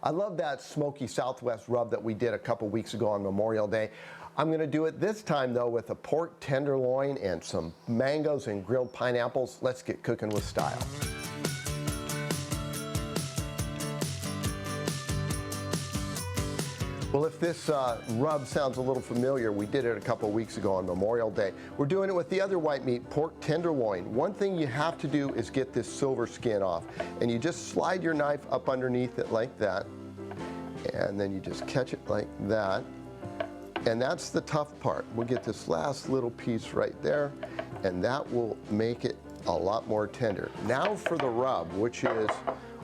I love that smoky Southwest rub that we did a couple weeks ago on Memorial Day. I'm going to do it this time though with a pork tenderloin and some mangoes and grilled pineapples. Let's get cooking with style. Well, if this rub sounds a little familiar, we did it a couple weeks ago on Memorial Day. We're doing it with the other white meat, pork tenderloin. One thing you have to do is get this silver skin off. And you just slide your knife up underneath it like that. And then you just catch it like that. And that's the tough part. We'll get this last little piece right there, and that will make it a lot more tender. Now for the rub, which is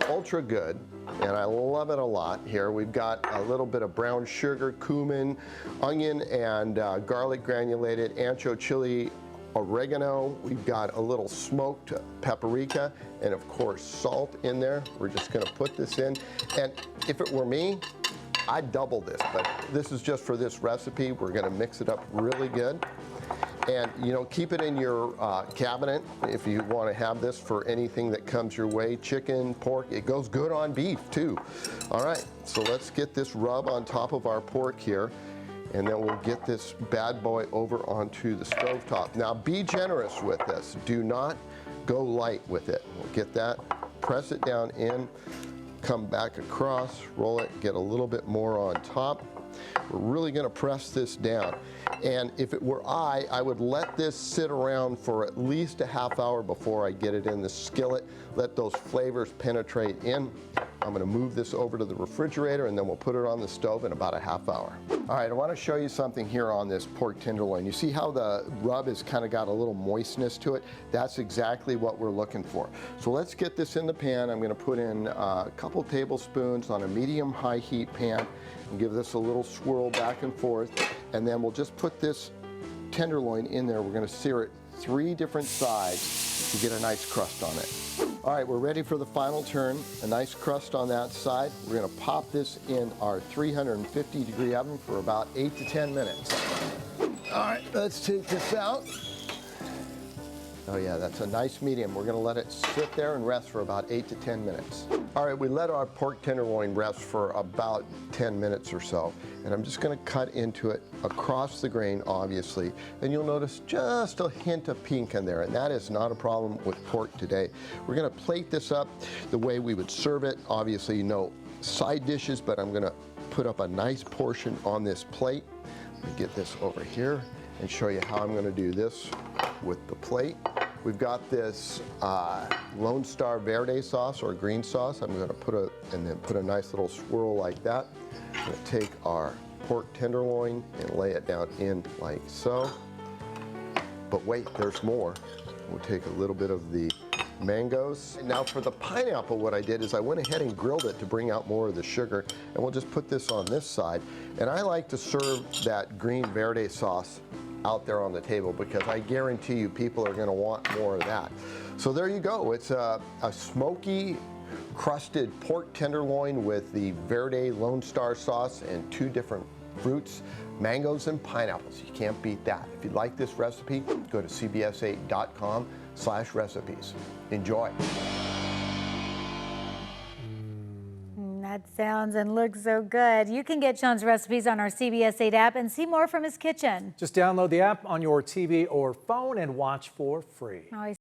ultra good, and I love it a lot here. We've got a little bit of brown sugar, cumin, onion, and garlic granulated, ancho chili, oregano. We've got a little smoked paprika, and of course salt in there. We're just gonna put this in, and if it were me, I'd double this, but this is just for this recipe. We're gonna mix it up really good. And you know, keep it in your cabinet if you want to have this for anything that comes your way. Chicken, pork, it goes good on beef too. All right, so let's get this rub on top of our pork here, and then we'll get this bad boy over onto the stovetop. Now be generous with this. Do not go light with it. We'll get that, press it down in, come back across, roll it, get a little bit more on top. We're really going to press this down. And if it were I would let this sit around for at least a half hour before I get it in the skillet. Let those flavors penetrate in. I'm going to move this over to the refrigerator, and then we'll put it on the stove in about a half hour. All right, I want to show you something here on this pork tenderloin. You see how the rub has kind of got a little moistness to it? That's exactly what we're looking for. So let's get this in the pan. I'm going to put in a couple tablespoons on a medium-high heat pan and give this a little swirl back and forth. And then we'll just put this tenderloin in there. We're going to sear it 3 different sides to get a nice crust on it. All right, we're ready for the final turn. A nice crust on that side. We're going to pop this in our 350-degree oven for about 8 to 10 minutes. All right, let's take this out. Oh yeah, that's a nice medium. We're going to let it sit there and rest for about 8 to 10 minutes. All right, we let our pork tenderloin rest for about 10 minutes or so, and I'm just going to cut into it across the grain, obviously, and you'll notice just a hint of pink in there, and that is not a problem with pork today. We're going to plate this up the way we would serve it. Obviously, no side dishes, but I'm going to put up a nice portion on this plate. Let me get this over here and show you how I'm going to do this with the plate. We've got this Lone Star Verde sauce or green sauce. I'm going to put a nice little swirl like that. I'm going to take our pork tenderloin and lay it down in like so. But wait, there's more. We'll take a little bit of the mangoes. Now for the pineapple, what I did is I went ahead and grilled it to bring out more of the sugar, and we'll just put this on this side. And I like to serve that green verde sauce out there on the table because I guarantee you people are going to want more of that. So there you go. It's a smoky crusted pork tenderloin with the Verde Lone Star sauce and 2 different fruits, mangoes and pineapples. You can't beat that. If you like this recipe, go to cbs8.com/recipes. Enjoy. That sounds and looks so good. You can get Shawn's recipes on our CBS 8 app and see more from his kitchen. Just download the app on your TV or phone and watch for free.